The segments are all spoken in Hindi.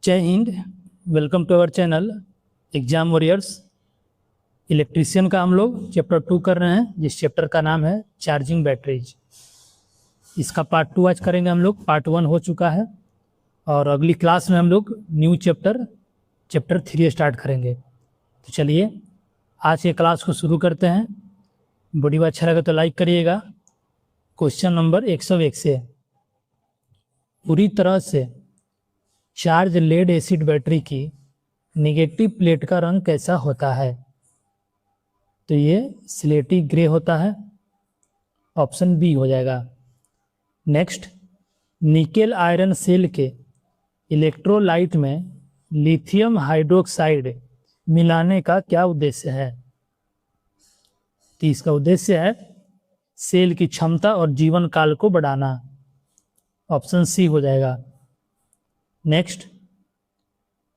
जय Hind. Welcome to our channel exam warriors. Electrician का हम लोग चैप्टर 2 कर रहे हैं, जिस चैप्टर का नाम है चार्जिंग बैटरीज। इसका पार्ट 2 आज करेंगे हम लोग। पार्ट 1 हो चुका है और अगली क्लास में हम लोग न्यू चैप्टर 3 स्टार्ट करेंगे। तो चलिए आज के क्लास को शुरू करते हैं। वीडियो अच्छा लगे तो लाइक करिएगा। क्वेश्चन नंबर 101 से, पूरी तरह से चार्ज लेड एसिड बैटरी की नेगेटिव प्लेट का रंग कैसा होता है? तो ये स्लेटी ग्रे होता है, ऑप्शन बी हो जाएगा। नेक्स्ट, निकेल आयरन सेल के इलेक्ट्रोलाइट में लिथियम हाइड्रोक्साइड मिलाने का क्या उद्देश्य है? तो इसका उद्देश्य है सेल की क्षमता और जीवन काल को बढ़ाना, ऑप्शन सी हो जाएगा। Next,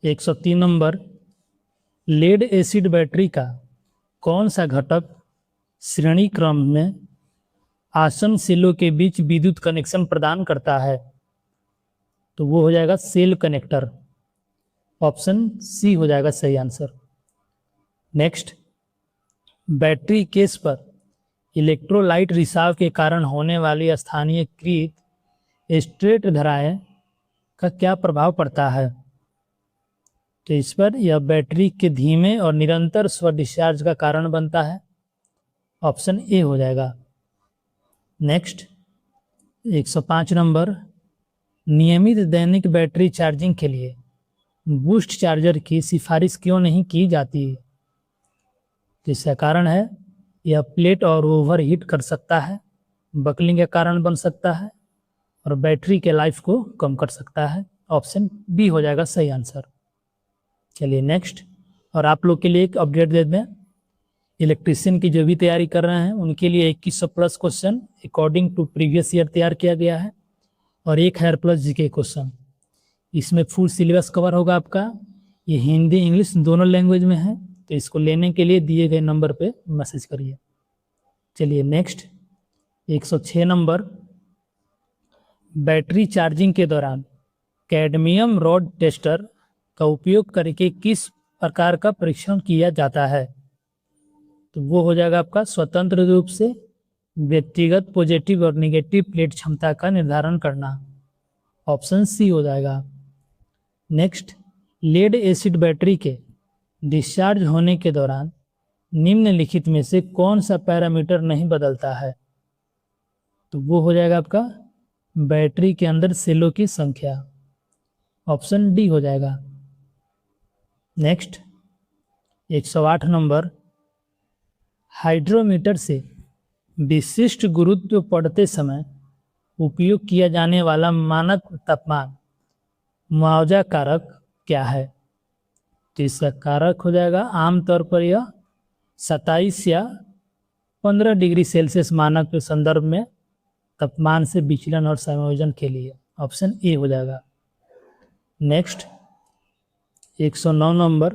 103 number, lead acid battery का कौन सा घटक श्रेणी क्रम में आसन्न सेलों के बीच विद्युत कनेक्शन प्रदान करता है? तो वो हो जाएगा सेल कनेक्टर, ऑप्शन सी हो जाएगा सही आंसर। नेक्स्ट, बैटरी केस पर इलेक्ट्रोलाइट रिसाव के कारण होने वाली स्थानीयकृत स्ट्रेट धाराएं का क्या प्रभाव पड़ता है? तो इस पर यह बैटरी के धीमे और निरंतर स्व डिस्चार्ज का कारण बनता है, ऑप्शन ए हो जाएगा। नेक्स्ट, 105 नंबर, नियमित दैनिक बैटरी चार्जिंग के लिए बूस्ट चार्जर की सिफारिश क्यों नहीं की जाती? तो इसका कारण है यह प्लेट और ओवर हीट कर सकता है, बकलिंग का कारण बन सकता है और बैटरी के लाइफ को कम कर सकता है, ऑप्शन बी हो जाएगा सही आंसर। चलिए नेक्स्ट, और आप लोग के लिए एक अपडेट दे दें, इलेक्ट्रीशियन की जो भी तैयारी कर रहे हैं उनके लिए 2100 plus question according to previous year तैयार किया गया है और 1000 प्लस जीके क्वेश्चन। इसमें फुल सिलेबस कवर होगा आपका। ये हिंदी इंग्लिश दोनों लैंग्वेज में है, तो इसको लेने के लिए दिए गए नंबर पे मैसेज करिए। चलिए नेक्स्ट, 106 नंबर, बैटरी चार्जिंग के दौरान कैडमियम रॉड टेस्टर का उपयोग करके किस प्रकार का परीक्षण किया जाता है? तो वो हो जाएगा आपका स्वतंत्र रूप से व्यक्तिगत पॉजिटिव और नेगेटिव प्लेट क्षमता का निर्धारण करना, ऑप्शन सी हो जाएगा। नेक्स्ट, लेड एसिड बैटरी के डिस्चार्ज होने के दौरान निम्नलिखित में से कौन सा पैरामीटर नहीं बदलता है? तो वो हो जाएगा आपका बैटरी के अंदर सेलों की संख्या, ऑप्शन डी हो जाएगा। नेक्स्ट, 108 नंबर, हाइड्रोमीटर से विशिष्ट गुरुत्व पढ़ते समय उपयोग किया जाने वाला मानक तापमान मुआवजा कारक क्या है? तो इसका कारक हो जाएगा आमतौर पर यह 27 या 15 डिग्री सेल्सियस मानक के संदर्भ में तापमान से विचलन और समायोजन के लिए, ऑप्शन ए हो जाएगा। नेक्स्ट, 109 नंबर,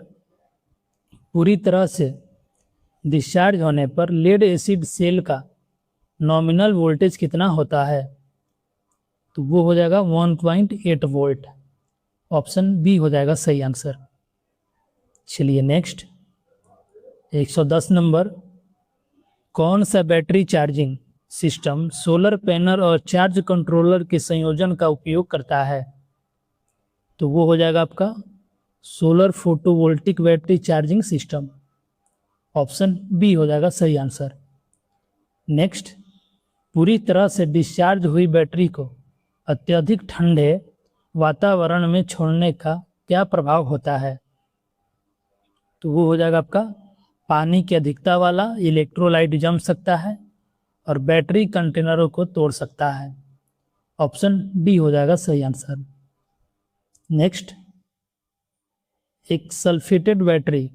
पूरी तरह से डिस्चार्ज होने पर लेड एसिड सेल का नॉमिनल वोल्टेज कितना होता है? तो वो हो जाएगा 1.8 वोल्ट, ऑप्शन बी हो जाएगा सही आंसर। चलिए नेक्स्ट, 110 नंबर, कौन सा battery charging system solar panel और चार्ज कंट्रोलर के संयोजन का उपयोग करता है? तो वो हो जाएगा आपका solar photovoltaic battery charging system, option B हो जाएगा सही आंसर। नेक्स्ट, पूरी तरह से डिस्चार्ज हुई बैटरी को अत्यधिक ठंडे वातावरण में छोड़ने का क्या प्रभाव होता है? तो वो हो जाएगा आपका पानी की अधिकता वाला इलेक्ट्रोलाइट जम सकता है और बैटरी कंटेनरों को तोड़ सकता है, ऑप्शन डी हो जाएगा सही आंसर। नेक्स्ट, एक सल्फेटेड बैटरी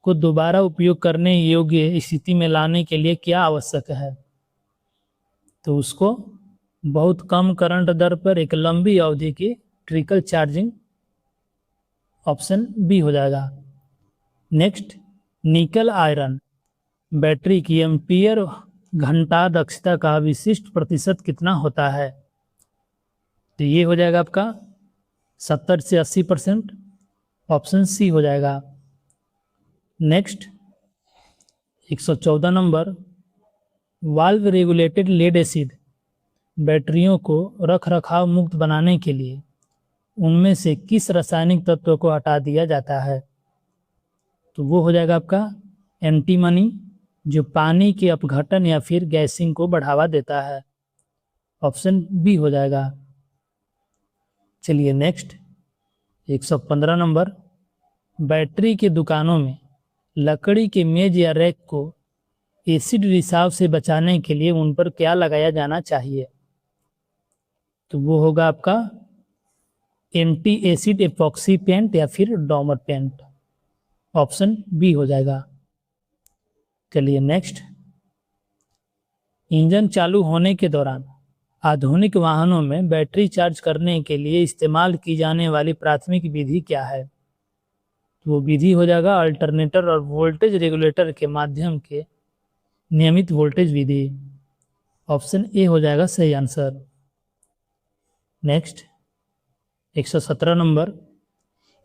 को दोबारा उपयोग करने योग्य स्थिति में लाने के लिए क्या आवश्यक है? तो उसको बहुत कम करंट दर पर एक लंबी अवधि की ट्रिकल चार्जिंग, ऑप्शन बी हो जाएगा। नेक्स्ट, निकल आयरन बैटरी की एम्पियर घंटा दक्षता का विशिष्ट प्रतिशत कितना होता है? तो ये हो जाएगा आपका 70 से 80%, ऑप्शन सी हो जाएगा। Next 114 number, valve regulated lead acid बैटरियों को रख रखाव मुक्त बनाने के लिए उनमें से किस रासायनिक तत्व को हटा दिया जाता है? तो वो हो जाएगा आपका एंटीमनी, जो पानी के अपघटन या फिर गैसिंग को बढ़ावा देता है। ऑप्शन बी हो जाएगा। चलिए नेक्स्ट 115 नंबर, बैटरी के दुकानों में लकड़ी के मेज या रैक को एसिड रिसाव से बचाने के लिए उन पर क्या लगाया जाना चाहिए? तो वो होगा आपका एंटी एसिड एपॉक्सी पेंट या फिर डॉमर पेंट। ऑप्शन बी हो जाएगा। चलिए नेक्स्ट, इंजन चालू होने के दौरान आधुनिक वाहनों में बैटरी चार्ज करने के लिए इस्तेमाल की जाने वाली प्राथमिक विधि क्या है? तो वो विधि हो जाएगा अल्टरनेटर और वोल्टेज रेगुलेटर के माध्यम के नियमित वोल्टेज विधि। ऑप्शन ए हो जाएगा सही आंसर। नेक्स्ट 117 नंबर,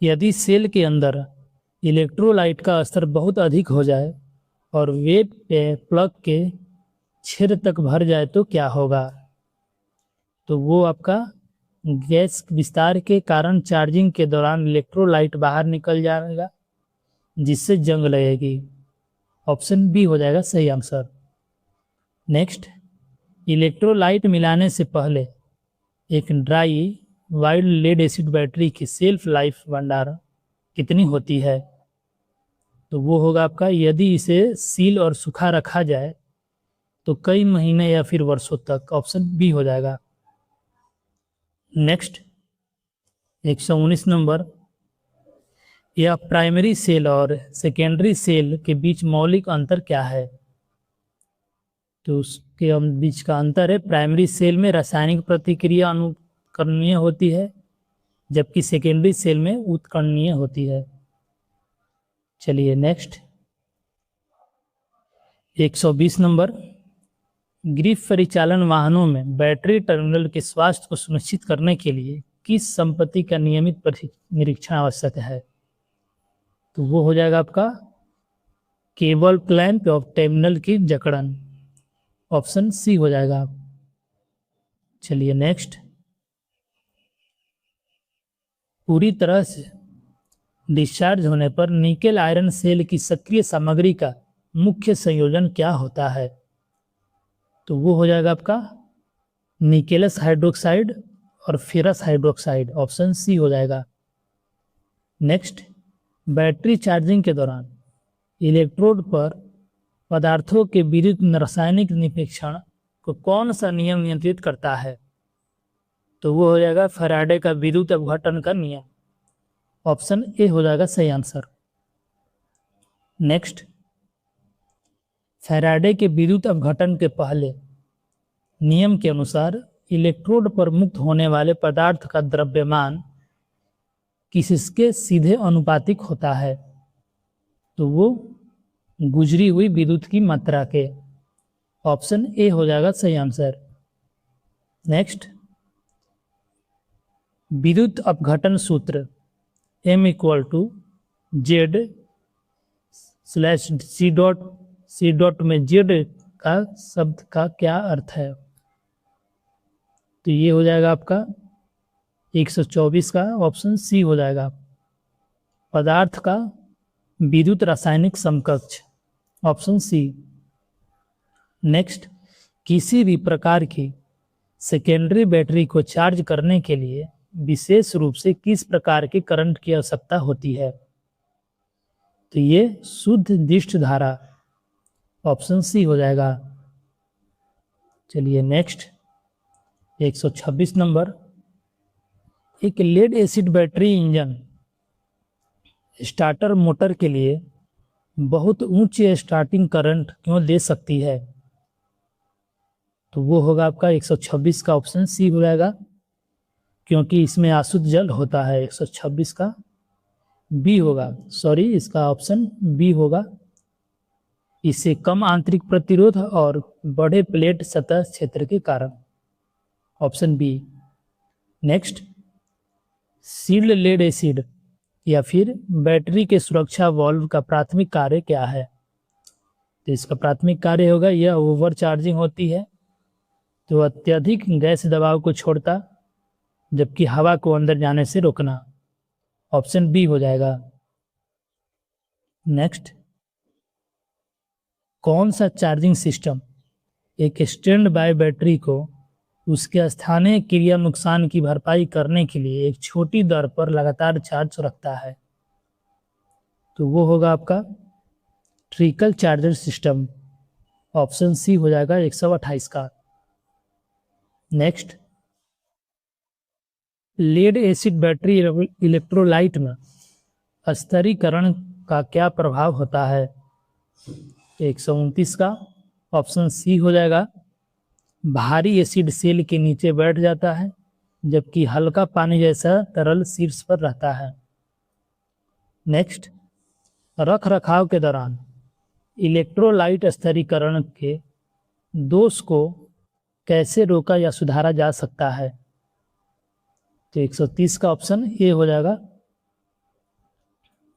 यदि सेल के अंदर इलेक्ट्रोलाइट का स्तर बहुत अधिक हो जाए और वे प्लग के छेद तक भर जाए तो क्या होगा? तो वो आपका गैस विस्तार के कारण चार्जिंग के दौरान इलेक्ट्रोलाइट बाहर निकल जाएगा, जिससे जंग लगेगी। ऑप्शन बी हो जाएगा सही आंसर। नेक्स्ट, इलेक्ट्रोलाइट मिलाने से पहले एक dry wild lead acid battery की सेल्फ लाइफ भंडारण कितनी होती है? तो वो होगा आपका, यदि इसे सील और सूखा रखा जाए तो कई महीने या फिर वर्षों तक। ऑप्शन बी हो जाएगा। नेक्स्ट 119 नंबर, यह प्राइमरी सेल और सेकेंडरी सेल के बीच मौलिक अंतर क्या है? तो उसके बीच का अंतर है, प्राइमरी सेल में रासायनिक प्रतिक्रिया अनुकरणीय होती है, जबकि सेकेंडरी सेल में उत्कर्णीय होती है। चलिए नेक्स्ट 120 नंबर, गृह परिचालन वाहनों में बैटरी टर्मिनल के स्वास्थ्य को सुनिश्चित करने के लिए किस संपत्ति का नियमित निरीक्षण आवश्यक है? तो वो हो जाएगा आपका केबल क्लैंप ऑफ टर्मिनल की जकड़न। ऑप्शन सी हो जाएगा। चलिए नेक्स्ट, पूरी तरह से डिस्चार्ज होने पर निकेल आयरन सेल की सक्रिय सामग्री का मुख्य संयोजन क्या होता है? तो वो हो जाएगा आपका निकेलस हाइड्रोक्साइड और फेरस हाइड्रोक्साइड। ऑप्शन सी हो जाएगा। नेक्स्ट, बैटरी चार्जिंग के दौरान इलेक्ट्रोड पर पदार्थों के विरुद्ध रासायनिक निरीक्षण को कौन सा नियम नियंत्रित करता है? तो वो हो जाएगा फैराडे का विद्युत अपघटन का नियम। ऑप्शन ए हो जाएगा सही आंसर। नेक्स्ट, फैराडे के विद्युत अपघटन के पहले नियम के अनुसार इलेक्ट्रोड पर मुक्त होने वाले पदार्थ का द्रव्यमान किसके सीधे अनुपातिक होता है? तो वो गुजरी हुई विद्युत की मात्रा के। ऑप्शन ए हो जाएगा सही आंसर। नेक्स्ट, विद्युत अपघटन सूत्र M=Z/C में जेड का शब्द का क्या अर्थ है? तो ये हो जाएगा आपका 124 का। ऑप्शन सी हो जाएगा, पदार्थ का विद्युत रासायनिक समकक्ष। Option C. नेक्स्ट, किसी भी प्रकार की सेकेंडरी बैटरी को चार्ज करने के लिए विशेष रूप से किस प्रकार के करंट की आवश्यकता होती है? तो ये शुद्ध दिष्ट धारा। ऑप्शन सी हो जाएगा। चलिए नेक्स्ट 126 नंबर, एक lead acid battery engine starter motor के लिए बहुत उच्च स्टार्टिंग करंट क्यों दे सकती है? तो वो होगा आपका 126 का। ऑप्शन सी हो जाएगा, क्योंकि इसमें आसुत जल होता है। 126 का बी होगा, सॉरी इसका ऑप्शन बी होगा। इससे कम आंतरिक प्रतिरोध और बड़े प्लेट सतह क्षेत्र के कारण। Option B. Next sealed lead acid या फिर बैटरी के सुरक्षा वाल्व का प्राथमिक कार्य क्या है? तो इसका प्राथमिक कार्य होगा, यह ओवर चार्जिंग होती है तो अत्यधिक गैस दबाव को छोड़ता, जबकि हवा को अंदर जाने से रोकना। ऑप्शन बी हो जाएगा। नेक्स्ट, कौन सा चार्जिंग सिस्टम एक स्टैंड बाय बैटरी को उसके स्थानीय क्रिया नुकसान की भरपाई करने के लिए एक छोटी दर पर लगातार चार्ज रखता है? तो वो होगा आपका trickle charger system. Option C हो जाएगा 128 का। Next, lead acid battery electrolyte में स्तरीकरण का क्या प्रभाव होता है? 129 का। ऑप्शन सी हो जाएगा, भारी एसिड सेल के नीचे बैठ जाता है जबकि हल्का पानी जैसा तरल शीर्ष पर रहता है। नेक्स्ट, रख रखाव के दौरान इलेक्ट्रोलाइट स्तरीकरण के दोष को कैसे रोका या सुधारा जा सकता है? तो 130 का ऑप्शन ए हो जाएगा।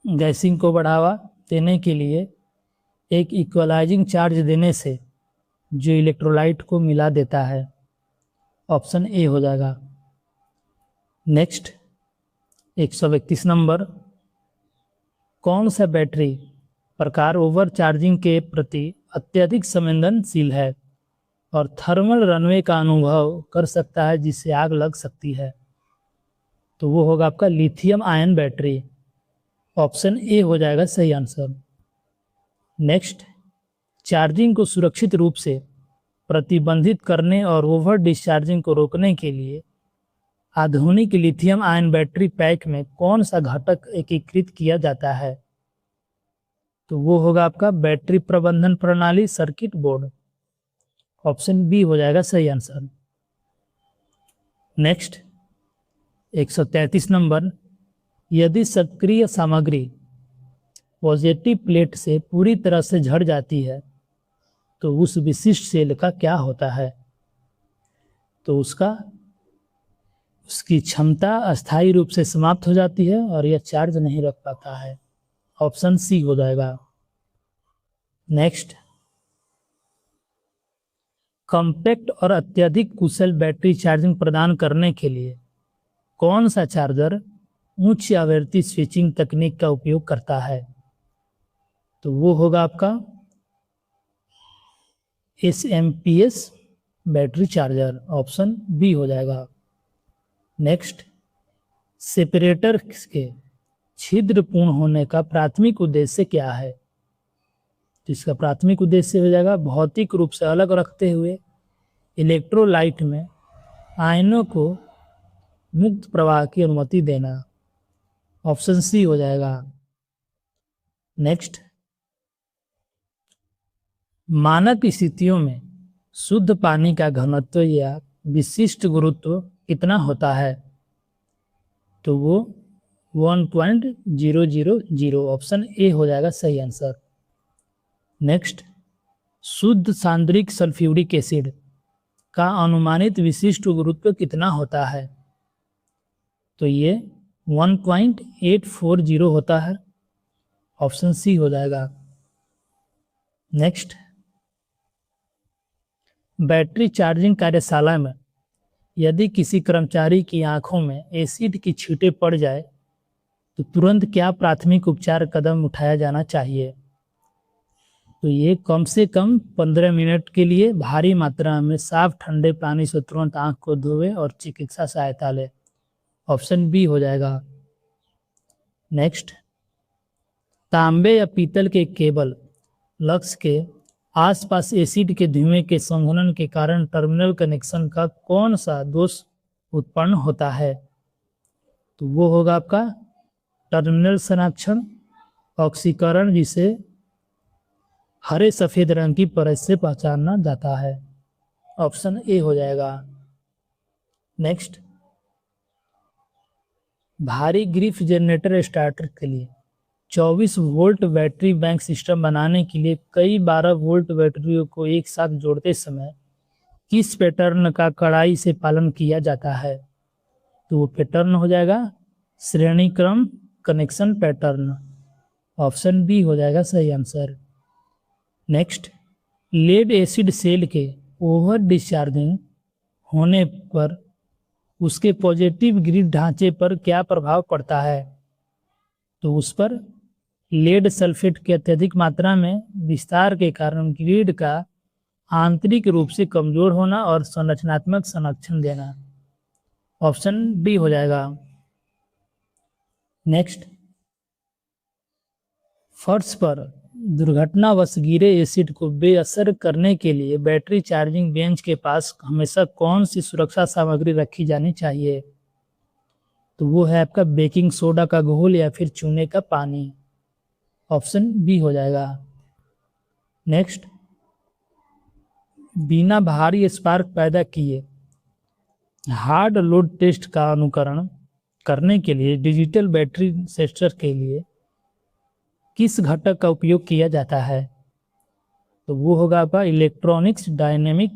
गैसिंग को बढ़ावा देने के लिए एक इक्वलाइजिंग चार्ज देने से जो इलेक्ट्रोलाइट को मिला देता है। ऑप्शन ए हो जाएगा। नेक्स्ट, 131 नंबर, कौन सा बैटरी प्रकार ओवर चार्जिंग के प्रति अत्यधिक संवेदनशील है और थर्मल रनवे का अनुभव कर सकता है जिससे आग लग सकती है? तो वो होगा आपका lithium ion battery. Option A हो जाएगा सही आंसर। नेक्स्ट, चार्जिंग को सुरक्षित रूप से प्रतिबंधित करने और ओवर डिस्चार्जिंग को रोकने के लिए आधुनिक लिथियम आयन बैटरी पैक में कौन सा घटक एकीकृत किया जाता है? तो वो होगा आपका बैटरी प्रबंधन प्रणाली सर्किट बोर्ड। ऑप्शन बी हो जाएगा सही आंसर। नेक्स्ट, 133 नंबर, यदि सक्रिय सामग्री पॉजिटिव प्लेट से पूरी तरह से झड़ जाती है तो उस विशिष्ट सेल का क्या होता है? तो उसकी क्षमता अस्थायी रूप से समाप्त हो जाती है और यह चार्ज नहीं रख पाता है। ऑप्शन सी हो जाएगा। नेक्स्ट, कॉम्पैक्ट और अत्यधिक कुशल बैटरी चार्जिंग प्रदान करने के लिए कौन सा चार्जर उच्च आवृत्ति स्विचिंग तकनीक का उपयोग करता है? तो वो होगा आपका SMPS battery charger. Option B हो जाएगा। नेक्स्ट, सेपरेटर के छिद्रपूर्ण होने का प्राथमिक उद्देश्य क्या है? तो इसका प्राथमिक उद्देश्य हो जाएगा भौतिक रूप से अलग रखते हुए इलेक्ट्रोलाइट में आयनों को मुक्त प्रवाह की अनुमति देना। ऑप्शन सी हो जाएगा। नेक्स्ट, मानक स्थितियों में शुद्ध पानी का घनत्व या विशिष्ट गुरुत्व कितना होता है? तो वो 1.000। ऑप्शन ए हो जाएगा सही आंसर। नेक्स्ट, शुद्ध सांद्रिक सल्फ्यूरिक एसिड का अनुमानित विशिष्ट गुरुत्व कितना होता है? तो ये 1.840 होता है। ऑप्शन सी हो जाएगा। नेक्स्ट, बैटरी चार्जिंग कार्यशाला में यदि किसी कर्मचारी की आंखों में एसिड की छींटें पड़ जाए तो तुरंत क्या प्राथमिक उपचार कदम उठाया जाना चाहिए? तो ये कम से कम 15 मिनट के लिए भारी मात्रा में साफ ठंडे पानी से तुरंत आंख को धोवे और चिकित्सा सहायता ले। ऑप्शन बी हो जाएगा। नेक्स्ट, तांबे या पीतल के केबल लक्स के आसपास एसिड के धुएं के संघनन के कारण टर्मिनल कनेक्शन का कौन सा दोष उत्पन्न होता है? तो वो होगा आपका टर्मिनल संरक्षण ऑक्सीकरण, जिसे हरे सफेद रंग की परत से पहचाना जाता है। ऑप्शन ए हो जाएगा। नेक्स्ट, भारी ग्रिफ जनरेटर स्टार्टर के लिए 24 वोल्ट बैटरी बैंक सिस्टम बनाने के लिए कई 12 वोल्ट बैटरियों को एक साथ जोड़ते समय किस पैटर्न का कड़ाई से पालन किया जाता है? तो वो पैटर्न हो जाएगा श्रेणी क्रम कनेक्शन पैटर्न, ऑप्शन बी हो जाएगा सही answer. Next, lead acid cell के ओवर डिस्चार्जिंग होने पर उसके पॉजिटिव ग्रिड ढांचे पर क्या प्रभाव पड़ता है? तो उस पर लेड सल्फेट के अत्यधिक मात्रा में विस्तार के कारण ग्रिड का आंतरिक रूप से कमजोर होना और संरचनात्मक संरक्षण देना, ऑप्शन डी हो जाएगा। नेक्स्ट, फर्श पर दुर्घटनावश गिरे एसिड को बेअसर करने के लिए बैटरी चार्जिंग बेंच के पास हमेशा कौन सी सुरक्षा सामग्री रखी जानी चाहिए? तो वो है आपका बेकिंग सोडा का घोल या फिर चूने का पानी, ऑप्शन बी हो जाएगा। नेक्स्ट, बिना भारी स्पार्क पैदा किए हार्ड लोड टेस्ट का अनुकरण करने के लिए डिजिटल बैटरी सेंसर के लिए किस घटक का उपयोग किया जाता है? तो वो होगा आपका electronics dynamic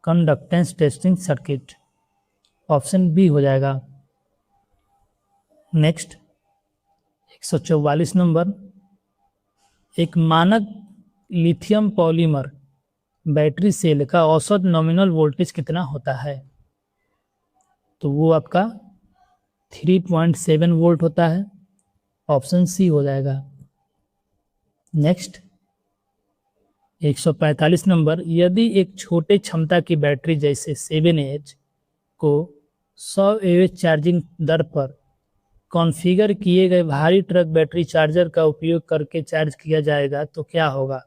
conductance testing circuit, option B हो जाएगा। नेक्स्ट, 144 नंबर, एक मानक लिथियम पॉलीमर बैटरी सेल का औसत नॉमिनल वोल्टेज कितना होता है? तो वो आपका 3.7 वोल्ट होता है, ऑप्शन सी हो जाएगा। नेक्स्ट, 145 नंबर, यदि एक छोटे क्षमता की बैटरी जैसे 7H को 100 AH चार्जिंग दर पर कॉन्फ़िगर किए गए भारी ट्रक बैटरी चार्जर का उपयोग करके चार्ज किया जाएगा तो क्या होगा?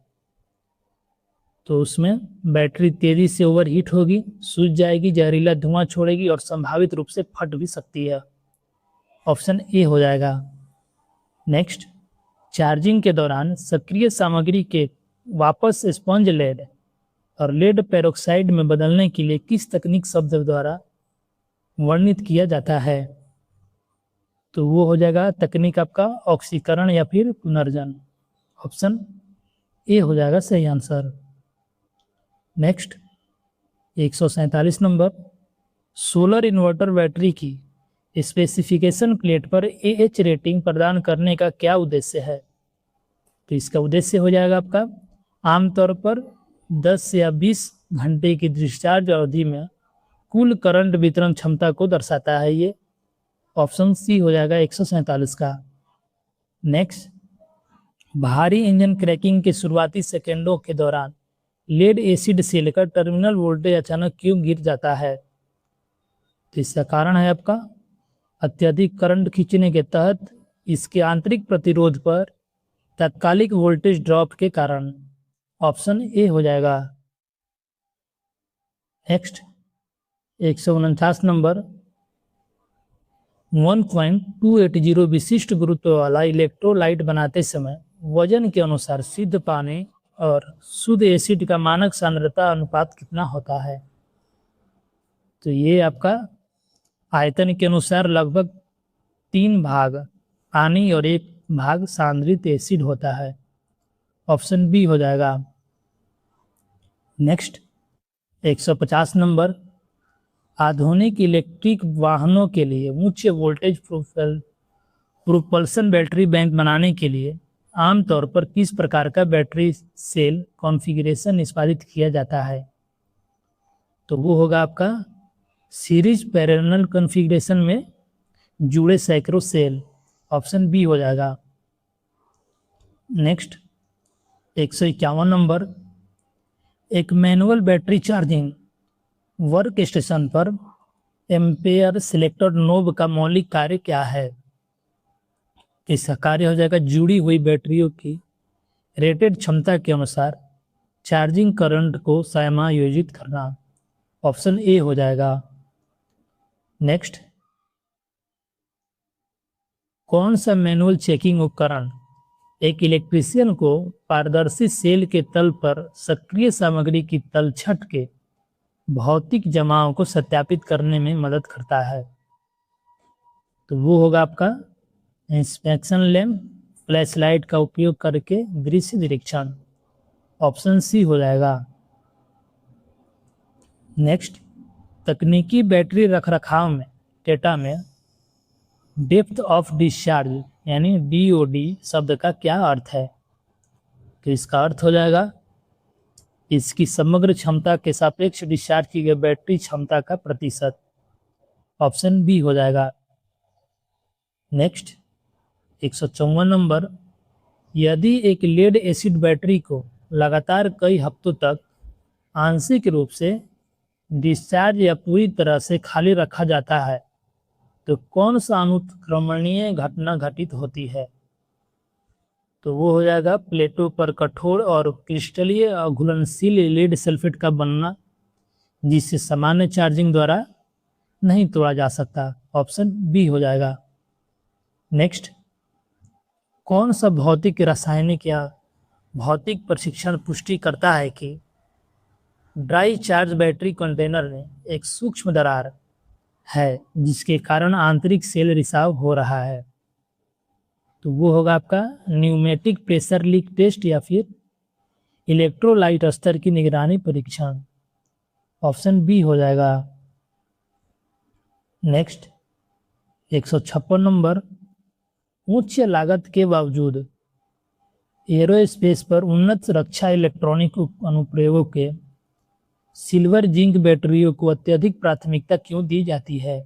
तो उसमें बैटरी तेजी से ओवरहीट होगी, सूज जाएगी, जहरीला धुआं छोड़ेगी और संभावित रूप से फट भी सकती है, ऑप्शन ए हो जाएगा। नेक्स्ट, चार्जिंग के दौरान सक्रिय सामग्री के वापस स्पंज लेड और लेड पेरोक्साइड में बदलने के लिए किस तकनीक शब्द द्वारा वर्णित किया जाता है? तो वो हो जाएगा तकनीक आपका ऑक्सीकरण या फिर पुनर्जन, ऑप्शन ए हो जाएगा सही answer. Next, 147 number, solar inverter battery की स्पेसिफिकेशन प्लेट पर AH रेटिंग प्रदान करने का क्या उद्देश्य है? तो इसका उद्देश्य हो जाएगा आपका आमतौर पर 10 या 20 घंटे की डिस्चार्ज अवधि में कुल करंट वितरण क्षमता को दर्शाता है, ये ऑप्शन सी हो जाएगा 147 का। नेक्स्ट, भारी इंजन क्रैकिंग के शुरुआती सेकेंडों के दौरान लेड एसिड सेल का टर्मिनल वोल्टेज अचानक क्यों गिर जाता है? तो इसका कारण है आपका अत्यधिक करंट खींचने के तहत इसके आंतरिक प्रतिरोध पर तात्कालिक वोल्टेज ड्रॉप के कारण, ऑप्शन ए हो जाएगा। नेक्स्ट, 149 नंबर, 1.280 विशिष्ट गुरुत्व वाला इलेक्ट्रोलाइट बनाते समय वजन के अनुसार शुद्ध पानी और शुद्ध एसिड का मानक सांद्रता अनुपात कितना होता है? तो ये आपका आयतन के अनुसार लगभग 3 भाग पानी और 1 भाग सांद्रित एसिड होता है, ऑप्शन बी हो जाएगा। नेक्स्ट, 150 नंबर, आधुनिक इलेक्ट्रिक वाहनों के लिए उच्च वोल्टेज प्रोपल्सन बैटरी बैंक बनाने के लिए आमतौर पर किस प्रकार का बैटरी सेल कॉन्फ़िगरेशन निष्पादित किया जाता है? तो वो होगा आपका सीरीज पैरेलल कॉन्फ़िगरेशन में जुड़े सैकड़ों सेल, ऑप्शन बी हो जाएगा। नेक्स्ट, 151 नंबर, एक manual battery charging work station पर एम्पेयर सिलेक्टर नोब का मौलिक कार्य क्या है? इसका कार्य हो जाएगा जुड़ी हुई बैटरियों की रेटेड क्षमता के अनुसार चार्जिंग करंट को समायोजित करना, ऑप्शन ए हो जाएगा। नेक्स्ट, कौन सा मैनुअल चेकिंग उपकरण एक इलेक्ट्रीशियन को पारदर्शी सेल के तल पर सक्रिय सामग्री की तलछट के भौतिक जमाव को सत्यापित करने में मदद करता है? तो वो होगा आपका इंस्पेक्शन लैंप फ्लैश लाइट का उपयोग करके दृश्य निरीक्षण, ऑप्शन सी हो जाएगा। नेक्स्ट, तकनीकी बैटरी रखरखाव में डेटा में डेप्थ ऑफ डिस्चार्ज यानी DOD शब्द का क्या अर्थ है? तो इसका अर्थ हो जाएगा इसकी समग्र क्षमता के सापेक्ष डिस्चार्ज की गई बैटरी क्षमता का प्रतिशत। ऑप्शन बी हो जाएगा। नेक्स्ट 154 नंबर, यदि एक लेड एसिड बैटरी को लगातार कई हफ्तों तक आंशिक रूप से डिस्चार्ज या पूरी तरह से खाली रखा जाता है तो कौन सा अनुत्क्रमणीय घटना घटित होती है? तो वो हो जाएगा प्लेटों पर कठोर और क्रिस्टलीय घुलनशील लेड सल्फेट का बनना, जिसे सामान्य चार्जिंग द्वारा नहीं तोड़ा जा सकता। ऑप्शन बी हो जाएगा। नेक्स्ट, कौन सा भौतिक रासायनिक या भौतिक परीक्षण पुष्टि करता है कि ड्राई चार्ज बैटरी कंटेनर में एक सूक्ष्म दरार है जिसके कारण आंतरिक सेल रिसाव हो रहा है? तो वो होगा आपका न्यूमेटिक प्रेशर लीक टेस्ट या फिर इलेक्ट्रोलाइट स्तर की निगरानी परीक्षण। ऑप्शन बी हो जाएगा। नेक्स्ट 156 नंबर, उच्च लागत के बावजूद एरोस्पेस पर उन्नत रक्षा इलेक्ट्रॉनिक अनुप्रयोगों के सिल्वर जिंक बैटरियों को अत्यधिक प्राथमिकता क्यों दी जाती है?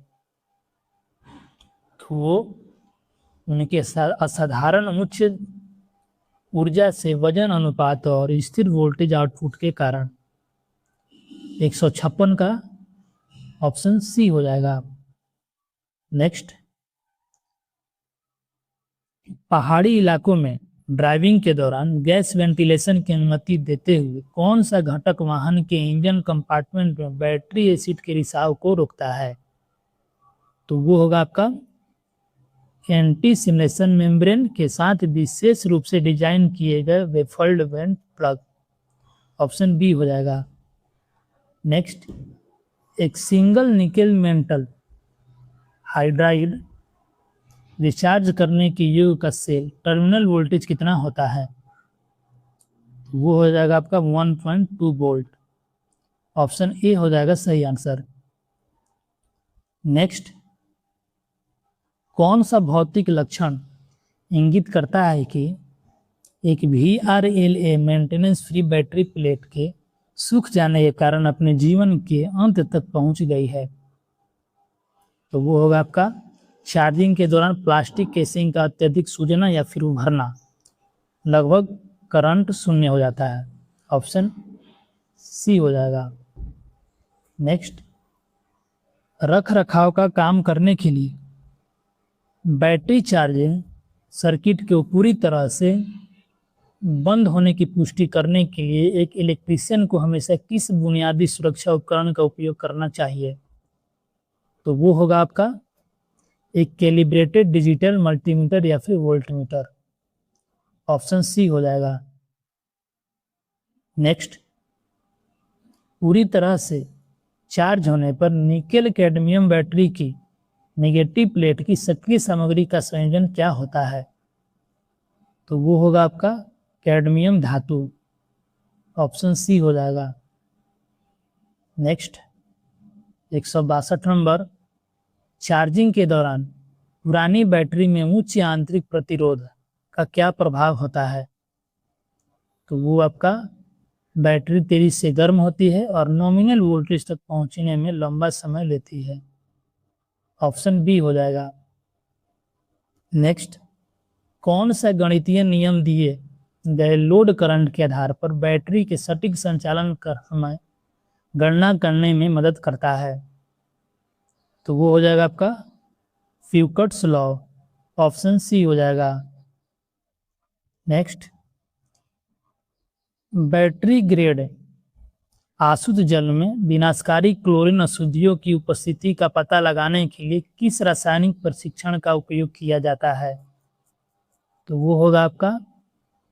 तो वो उनके असाधारण उच्च ऊर्जा से वजन अनुपात और स्थिर वोल्टेज आउटपुट के कारण। 156 का ऑप्शन सी हो जाएगा। नेक्स्ट, पहाड़ी इलाकों में ड्राइविंग के दौरान गैस वेंटिलेशन की अनुमति देते हुए कौन सा घटक वाहन के इंजन कंपार्टमेंट में बैटरी एसिड के रिसाव को रोकता है? तो वो होगा आपका एंटी सिमुलेशन मेम्ब्रेन के साथ विशेष रूप से डिजाइन किए गए वेफल्ड वेंट प्लग। ऑप्शन बी हो जाएगा। नेक्स्ट, एक single nickel metal hydride recharge करने के योग का सेल टर्मिनल वोल्टेज कितना होता है? वो हो जाएगा आपका 1.2 वोल्ट। ऑप्शन ए हो जाएगा सही आंसर। नेक्स्ट, कौन सा भौतिक लक्षण इंगित करता है कि एक VRLA maintenance free battery plate के सूख जाने के कारण अपने जीवन के अंत तक पहुंच गई है? तो वो होगा आपका चार्जिंग के दौरान प्लास्टिक केसिंग का अत्यधिक सूजना या फिर उभरना, लगभग करंट शून्य हो जाता है। ऑप्शन सी हो जाएगा। नेक्स्ट, रख रखाव का काम करने के लिए बैटरी चार्जिंग सर्किट को पूरी तरह से बंद होने की पुष्टि करने के लिए एक इलेक्ट्रीशियन को हमेशा किस बुनियादी सुरक्षा उपकरण का उपयोग करना चाहिए? तो वो होगा आपका एक कैलिब्रेटेड डिजिटल मल्टीमीटर या फिर वोल्टमीटर। ऑप्शन सी हो जाएगा। नेक्स्ट, पूरी तरह से चार्ज होने पर निकेल कैडमियम बैटरी की नेगेटिव प्लेट की सक्रिय सामग्री का संयोजन क्या होता है? तो वो होगा आपका कैडमियम धातु। ऑप्शन सी हो जाएगा। नेक्स्ट 162 नंबर, चार्जिंग के दौरान पुरानी बैटरी में उच्च आंतरिक प्रतिरोध का क्या प्रभाव होता है? तो वो आपका बैटरी तेजी से गर्म होती है और नॉमिनल वोल्टेज तक पहुंचने में लंबा समय लेती है। ऑप्शन बी हो जाएगा। नेक्स्ट, कौन सा गणितीय नियम दिए गए लोड करंट के आधार पर बैटरी के सटीक संचालन का समय गणना करने में मदद करता है? तो वो हो जाएगा आपका फ्यूकट्स लॉ। ऑप्शन सी हो जाएगा। नेक्स्ट, बैटरी ग्रेड आशुद्ध जल में विनाशकारी क्लोरीन अशुद्धियों की उपस्थिति का पता लगाने के लिए किस रासायनिक परीक्षण का उपयोग किया जाता है? तो वो होगा आपका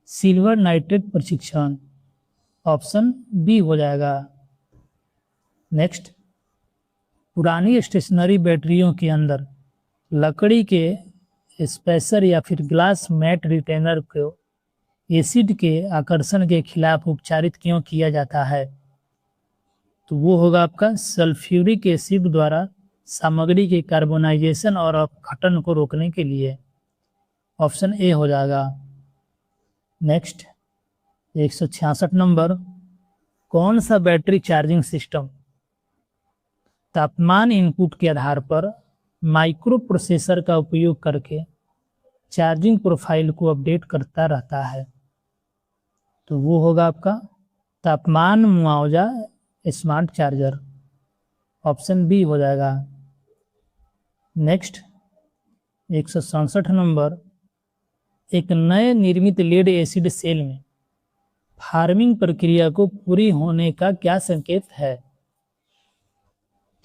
सिल्वर नाइट्रेट परीक्षण। ऑप्शन बी हो जाएगा। नेक्स्ट, पुरानी स्टेशनरी बैटरियों के अंदर लकड़ी के स्पेसर या फिर ग्लास मैट रिटेनर को एसिड के आकर्षण के खिलाफ उपचारित क्यों किया जाता है? तो वो होगा आपका सल्फ्यूरिक एसिड द्वारा सामग्री के कार्बोनाइजेशन और अपघटन को रोकने के लिए। ऑप्शन ए हो जाएगा। नेक्स्ट 166 नंबर, कौन सा बैटरी चार्जिंग सिस्टम तापमान इनपुट के आधार पर माइक्रो प्रोसेसर का उपयोग करके चार्जिंग प्रोफाइल को अपडेट करता रहता है? तो वो होगा आपका तापमान मुआवजा स्मार्ट चार्जर। ऑप्शन बी हो जाएगा। नेक्स्ट 167 नंबर, एक नए निर्मित लेड एसिड सेल में फार्मिंग प्रक्रिया को पूरी होने का क्या संकेत है?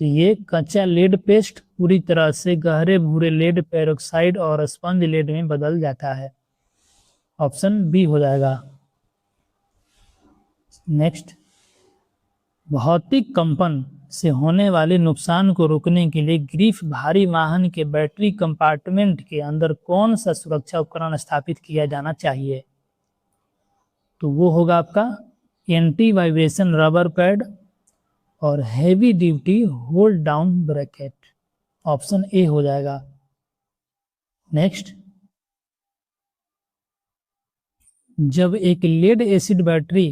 तो ये कच्चा लेड पेस्ट पूरी तरह से गहरे भूरे लेड पेरोक्साइड और स्पंज लेड में बदल जाता है। ऑप्शन बी हो जाएगा। नेक्स्ट, भौतिक कंपन से होने वाले नुकसान को रोकने के लिए ग्रिफ भारी वाहन के बैटरी कंपार्टमेंट के अंदर कौन सा सुरक्षा उपकरण स्थापित किया जाना चाहिए? तो वो होगा आपका एंटी वाइब्रेशन रबर पैड और heavy duty hold down bracket. Option A हो जाएगा। नेक्स्ट, जब एक लेड एसिड बैटरी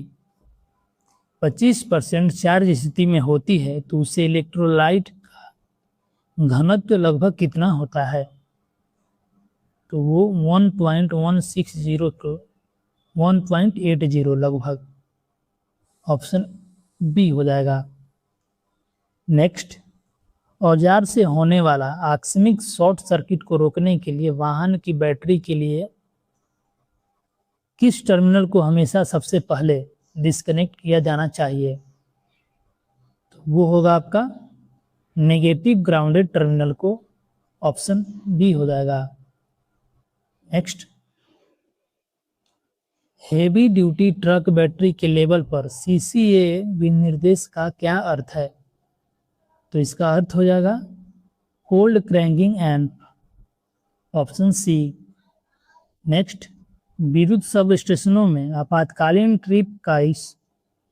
25% चार्ज स्थिति में होती है तो उसे इलेक्ट्रोलाइट का घनत्व लगभग कितना होता है? तो वो 1.160 टू 1.80 लगभग। ऑप्शन बी हो जाएगा। नेक्स्ट, औजार से होने वाला आकस्मिक शॉर्ट सर्किट को रोकने के लिए वाहन की बैटरी के लिए किस टर्मिनल को हमेशा सबसे पहले डिस्कनेक्ट किया जाना चाहिए? तो वो होगा आपका नेगेटिव ग्राउंडेड टर्मिनल को। ऑप्शन बी हो जाएगा। Next, heavy duty truck battery के लेवल पर सीसीए विनिर्देश का क्या अर्थ है? तो इसका अर्थ हो जाएगा cold cranking and. Option C. Next, विद्युत सब स्टेशनों में आपातकालीन ट्रिप काइस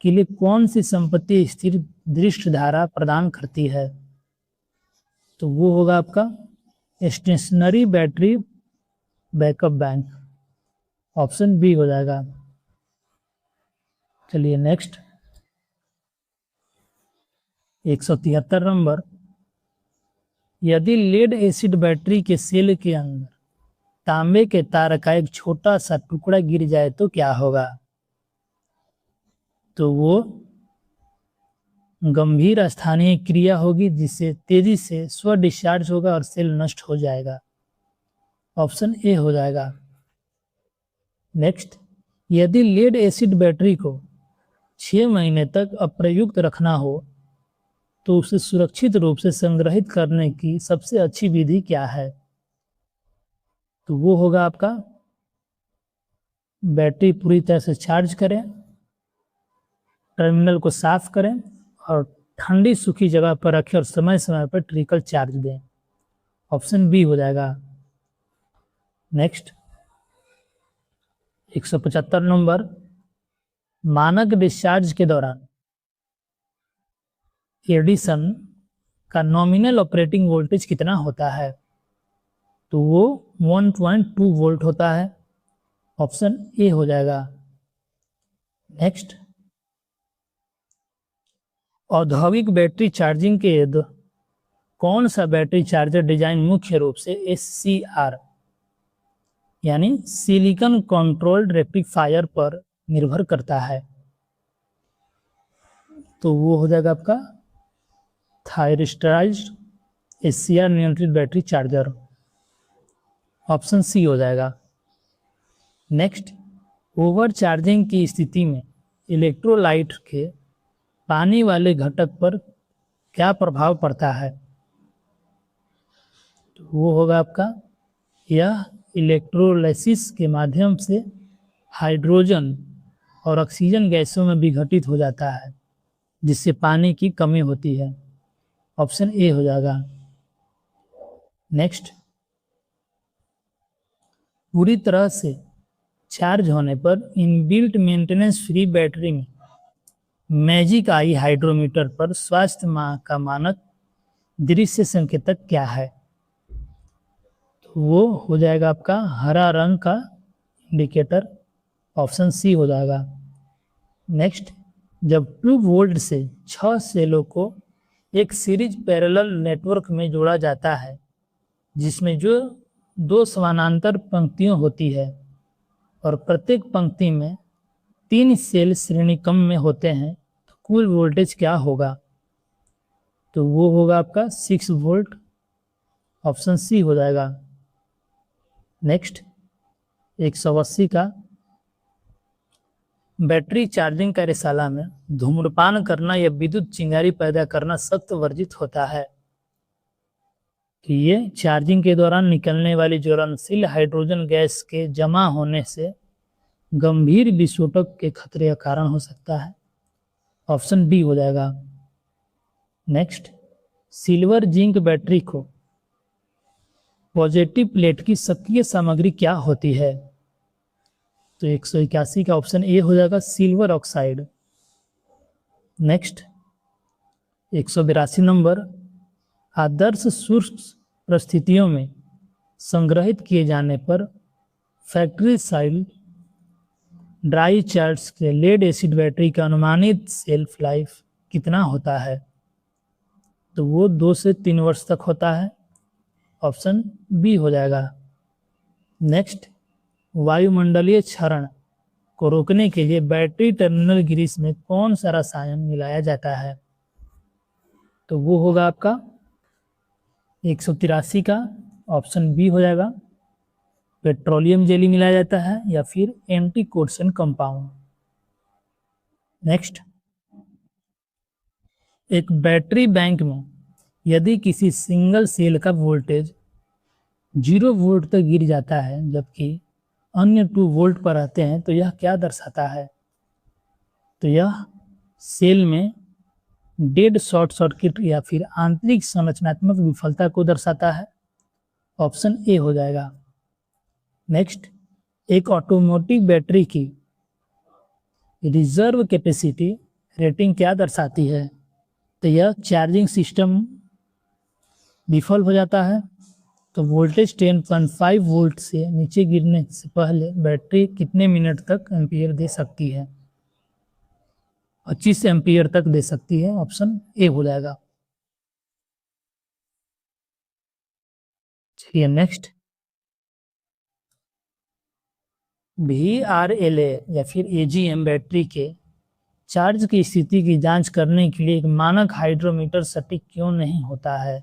के लिए कौन सी संपत्ति स्थिर दृष्टि धारा प्रदान करती है? तो वो होगा आपका stationary battery backup bank. Option B हो जाएगा। चलिए नेक्स्ट 173 नंबर, यदि लेड एसिड बैटरी के सेल के अंदर तांबे के तार का एक छोटा सा टुकड़ा गिर जाए तो क्या होगा? तो वो गंभीर स्थानीय क्रिया होगी जिससे तेजी से स्व डिस्चार्ज होगा और सेल नष्ट हो जाएगा। ऑप्शन ए हो जाएगा। नेक्स्ट, यदि लेड एसिड बैटरी को 6 महीने तक अप्रयुक्त रखना हो तो उसे सुरक्षित रूप से संग्रहित करने की सबसे अच्छी विधि क्या है? तो वो होगा आपका बैटरी पूरी तरह से चार्ज करें, टर्मिनल को साफ करें और ठंडी सूखी जगह पर रखें और समय समय पर ट्रिकल चार्ज दें। ऑप्शन बी हो जाएगा। नेक्स्ट 175 नंबर, मानक डिस्चार्ज के दौरान एडिशन का नॉमिनल ऑपरेटिंग वोल्टेज कितना होता है? तो वो 1.2 वोल्ट होता है। ऑप्शन ए हो जाएगा। नेक्स्ट, औद्योगिक बैटरी चार्जिंग के कौन सा बैटरी चार्जर डिजाइन मुख्य रूप से SCR यानी सिलिकॉन कंट्रोल्ड रेक्टिफायर पर निर्भर करता है? तो वो हो जाएगा आपका थायरिस्टराइज्ड SCR नियंत्रित बैटरी चार्जर। ऑप्शन सी हो जाएगा। नेक्स्ट, ओवर चार्जिंग की स्थिति में इलेक्ट्रोलाइट के पानी वाले घटक पर क्या प्रभाव पड़ता है? तो वो होगा आपका, यह इलेक्ट्रोलाइसिस के माध्यम से हाइड्रोजन और ऑक्सीजन गैसों में विघटित हो जाता है जिससे पानी की कमी होती है। ऑप्शन ए हो जाएगा। नेक्स्ट, पूरी तरह से चार्ज होने पर इनबिल्ट मेंटेनेंस फ्री बैटरी में मैजिक आई हाइड्रोमीटर पर स्वास्थ्य का मानक दृश्य संकेतक क्या है? तो वो हो जाएगा आपका हरा रंग का इंडिकेटर, ऑप्शन सी हो जाएगा। नेक्स्ट, जब 2 वोल्ट से 6 सेलों को एक सीरीज पैरेलल नेटवर्क में जोड़ा जाता है जिसमें जो 2 समानांतर पंक्तियां होती है और प्रत्येक पंक्ति में 3 सेल श्रेणी क्रम में होते हैं, तो कुल वोल्टेज क्या होगा? तो वो होगा आपका 6 वोल्ट, ऑप्शन सी हो जाएगा। नेक्स्ट, 180 का, बैटरी चार्जिंग कार्यशाला में धूम्रपान करना या विद्युत चिंगारी पैदा करना सख्त वर्जित होता है। कि ये चार्जिंग के दौरान निकलने वाली ज्वलनशील हाइड्रोजन गैस के जमा होने से गंभीर विस्फोटक के खतरे का कारण हो सकता है, ऑप्शन बी हो जाएगा। नेक्स्ट, सिल्वर जिंक बैटरी को पॉजिटिव प्लेट की सक्रिय सामग्री क्या होती है? तो 181 का ऑप्शन ए हो जाएगा, सिल्वर ऑक्साइड। नेक्स्ट, 182 नंबर, आदर्श शुष्क परिस्थितियों में संग्रहित किए जाने पर फैक्ट्री साइड ड्राई चार्ज के लेड एसिड बैटरी का अनुमानित सेल्फ लाइफ कितना होता है? तो वो 2 से 3 वर्ष तक होता है, ऑप्शन बी हो जाएगा। नेक्स्ट, वायुमंडलीय क्षरण को रोकने के लिए बैटरी टर्मिनल ग्रीस में कौन सा रसायन मिलाया जाता है? तो वो होगा आपका 183 का, ऑप्शन बी हो जाएगा। पेट्रोलियम जेली मिलाया जाता है या फिर एंटी कोर्सन कंपाउंड। नेक्स्ट, एक बैटरी बैंक में यदि किसी सिंगल सेल का वोल्टेज 0 वोल्ट तक गिर जाता है जबकि अन्य 2 वोल्ट पर रहते हैं, तो यह क्या दर्शाता है? तो यह सेल में डेड शॉर्ट सर्किट या फिर आंतरिक संरचनात्मक विफलता को दर्शाता है, ऑप्शन ए हो जाएगा। नेक्स्ट, एक ऑटोमोटिव बैटरी की रिजर्व कैपेसिटी रेटिंग क्या दर्शाती है? तो यह चार्जिंग सिस्टम विफल हो जाता है तो वोल्टेज 10.5 वोल्ट से नीचे गिरने से पहले बैटरी कितने मिनट तक एम्पियर दे सकती है? 25 एम्पियर तक दे सकती है, ऑप्शन ए हो जाएगा। चलिए नेक्स्ट, VRLA या फिर AGM बैटरी के चार्ज की स्थिति की जांच करने के लिए एक मानक हाइड्रोमीटर सटीक क्यों नहीं होता है?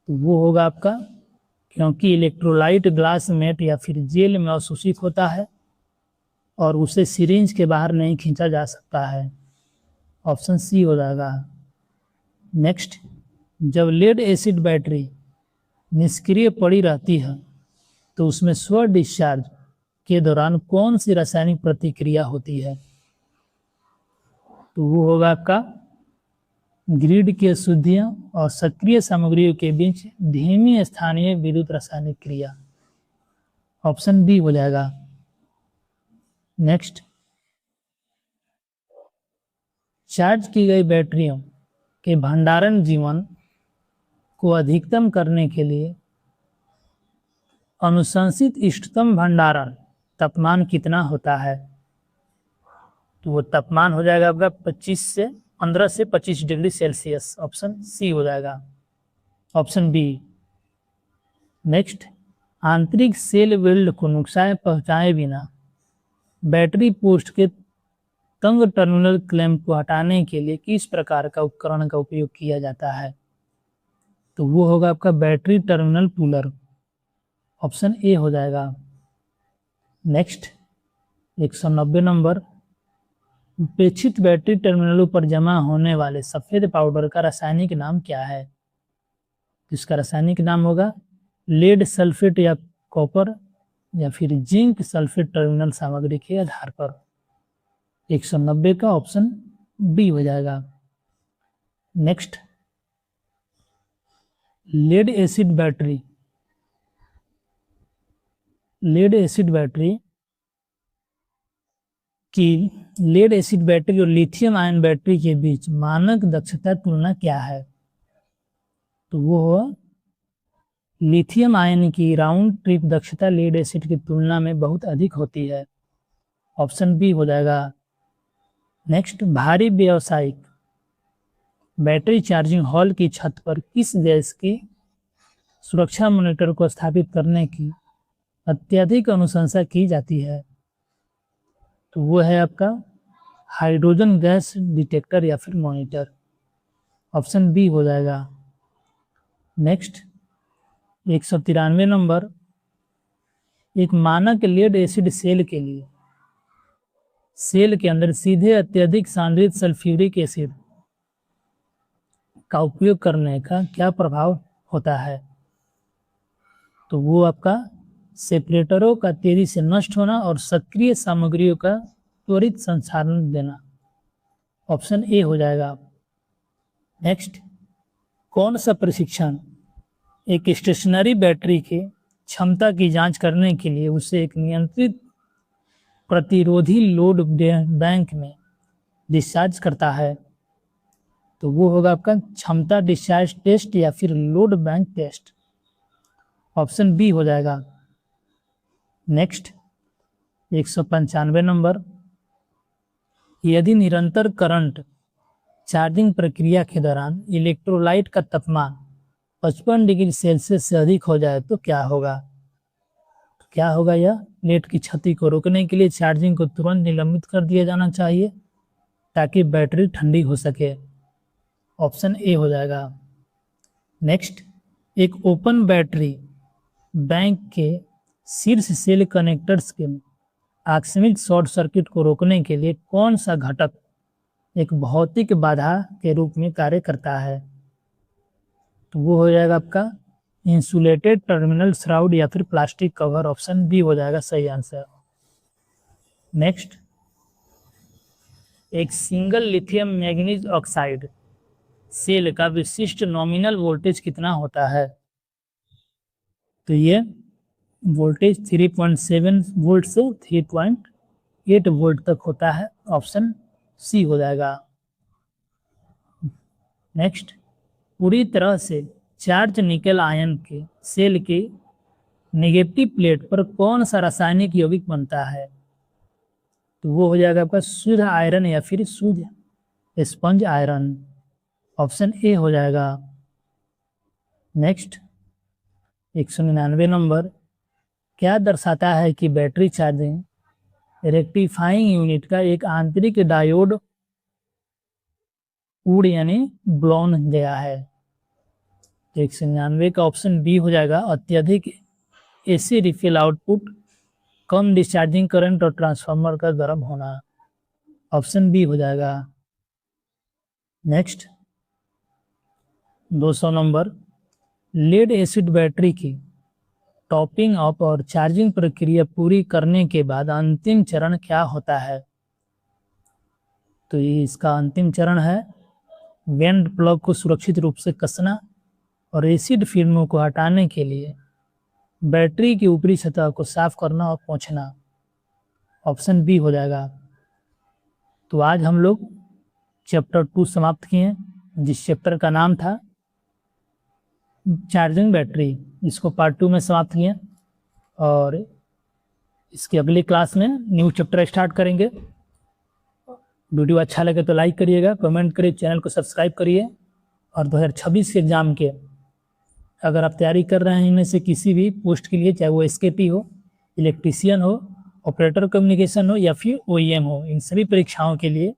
तो वो होगा आपका क्योंकि इलेक्ट्रोलाइट ग्लास मेट या फिर जेल में अवशोषित होता है और उसे सिरिंज के बाहर नहीं खींचा जा सकता है, ऑप्शन सी हो जाएगा। नेक्स्ट, जब लेड एसिड बैटरी निष्क्रिय पड़ी रहती है तो उसमें स्व डिस्चार्ज के दौरान कौन सी रासायनिक प्रतिक्रिया होती है? तो वो होगा आपका ग्रिड की अशुद्धियां और सक्रिय सामग्रियों के बीच धीमी स्थानीय विद्युत रासायनिक क्रिया, ऑप्शन बी हो जाएगा। नेक्स्ट, चार्ज की गई बैटरियों के भंडारण जीवन को अधिकतम करने के लिए अनुशंसित इष्टतम भंडारण तापमान कितना होता है? तो वो तापमान हो जाएगा आपका 15 से 25 डिग्री सेल्सियस, ऑप्शन सी हो जाएगा, ऑप्शन बी। नेक्स्ट, आंतरिक सेल वेल्ड को नुकसान पहुंचाए बिना बैटरी पोस्ट के तंग टर्मिनल क्लैंप को हटाने के लिए किस प्रकार का उपकरण का उपयोग किया जाता है? तो वो होगा आपका battery terminal puller, option A हो जाएगा। नेक्स्ट, 190 नंबर, उपेक्षित बैटरी टर्मिनलों पर जमा होने वाले सफेद पाउडर का रासायनिक नाम क्या है? इसका रासायनिक नाम होगा लेड सल्फेट या कॉपर या फिर जिंक सल्फेट टर्मिनल सामग्री के आधार पर। 190 का ऑप्शन बी हो जाएगा। Next, lead acid battery lead acid battery और लिथियम आयन बैटरी के बीच मानक दक्षता तुलना क्या है? तो वो हुआ लिथियम आयन की राउंड ट्रिप दक्षता लेड एसिड की तुलना में बहुत अधिक होती है। ऑप्शन बी हो जाएगा। नेक्स्ट, भारी व्यावसायिक बैटरी चार्जिंग हॉल की छत पर किस गैस की सुरक्षा मॉनिटर को स्थापित करने की अत्यधिक अनुशंसा की जाती है? तो वो है आपका हाइड्रोजन गैस डिटेक्टर या फिर मॉनिटर। ऑप्शन बी हो जाएगा। नेक्स्ट, 193 नंबर, एक मानक लेड एसिड सेल के लिए सेल के अंदर सीधे अत्यधिक सांद्रित सल्फ्यूरिक एसिड का उपयोग करने का क्या प्रभाव होता है? तो वो आपका सेपरेटरों का तेजी से नष्ट होना और सक्रिय सामग्रियों का त्वरित संसाधन देना। ऑप्शन ए हो जाएगा। नेक्स्ट, कौन सा प्रशिक्षण एक स्टेशनरी बैटरी के क्षमता की जांच करने के लिए उसे एक नियंत्रित प्रतिरोधी लोड बैंक में डिस्चार्ज करता है? तो वो होगा आपका क्षमता डिस्चार्ज टेस्ट या फिर load bank test. Option B हो जाएगा। नेक्स्ट, 195 नंबर, यदि निरंतर करंट चार्जिंग प्रक्रिया के दौरान इलेक्ट्रोलाइट का तापमान 55 डिग्री सेल्सियस से अधिक हो जाए तो क्या होगा? क्या होगा? यह प्लेट की क्षति को रोकने के लिए चार्जिंग को तुरंत निलंबित कर दिया जाना चाहिए ताकि बैटरी ठंडी हो सके। ऑप्शन ए हो जाएगा। नेक्स्ट, एक ओपन बैटरी बैंक के शीर्ष सेल कनेक्टर्स के आकस्मिक शॉर्ट सर्किट को रोकने के लिए कौन सा घटक एक भौतिक बाधा के रूप में कार्य करता है? तो वो हो जाएगा आपका इंसुलेटेड टर्मिनल श्राउड या फिर प्लास्टिक कवर। ऑप्शन बी हो जाएगा सही आंसर। नेक्स्ट, एक single lithium manganese oxide cell का विशिष्ट नॉमिनल वोल्टेज कितना होता है? तो ये वोल्टेज 3.7 वोल्ट से 3.8 वोल्ट तक होता है। ऑप्शन सी हो जाएगा। नेक्स्ट, पूरी तरह से चार्ज निकेल आयन के सेल के नेगेटिव प्लेट पर कौन सा रासायनिक यौगिक बनता है? तो वो हो जाएगा आपका शुद्ध आयरन या फिर शुद्ध स्पंज आयरन। ऑप्शन ए हो जाएगा। नेक्स्ट, 199 नंबर, क्या दर्शाता है कि बैटरी चार्जिंग रेक्टिफाइंग यूनिट का एक आंतरिक डायोड उड़ यानी ब्लोन गया है? तो 199 का ऑप्शन बी हो जाएगा। अत्यधिक एसी रिफिल आउटपुट, कम डिस्चार्जिंग करंट और ट्रांसफार्मर का गर्म होना। ऑप्शन बी हो जाएगा। Next, 200 number, lead acid battery की टॉपिंग अप और चार्जिंग प्रक्रिया पूरी करने के बाद अंतिम चरण क्या होता है? तो ये इसका अंतिम चरण है वेंट प्लग को सुरक्षित रूप से कसना और एसिड फिल्मों को हटाने के लिए बैटरी की ऊपरी सतह को साफ करना और पोंछना। ऑप्शन बी हो जाएगा। तो आज हम लोग चैप्टर 2 समाप्त किए, जिस चैप्टर का नाम था चार्जिंग बैटरी। इसको पार्ट 2 में समाप्त किए और इसकी अगली क्लास में न्यू चैप्टर स्टार्ट करेंगे। वीडियो अच्छा लगे तो लाइक करिएगा, कमेंट करिए, चैनल को सब्सक्राइब करिए। और 2026 के एग्ज़ाम के अगर आप तैयारी कर रहे हैं इनमें से किसी भी पोस्ट के लिए, चाहे वो एसकेपी हो, इलेक्ट्रीशियन हो, ऑपरेटर कम्युनिकेशन हो या फिर ओईएम हो, इन सभी परीक्षाओं के लिए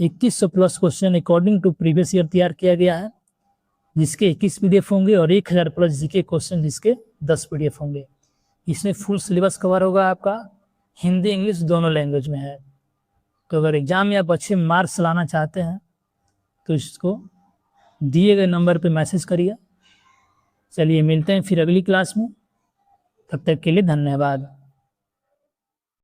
2100 plus question according to previous year तैयार किया गया है, जिसके 21 पीडीएफ होंगे और 1000 प्लस जीके क्वेश्चन जिसके 10 पीडीएफ होंगे। इसमें फुल सिलेबस कवर होगा आपका, हिंदी इंग्लिश दोनों लैंग्वेज में है। तो अगर एग्जाम में आप अच्छे मार्क्स लाना चाहते हैं तो इसको दिए गए नंबर पे मैसेज करिए। चलिए मिलते हैं फिर अगली क्लास में, तब तक के लिए धन्यवाद।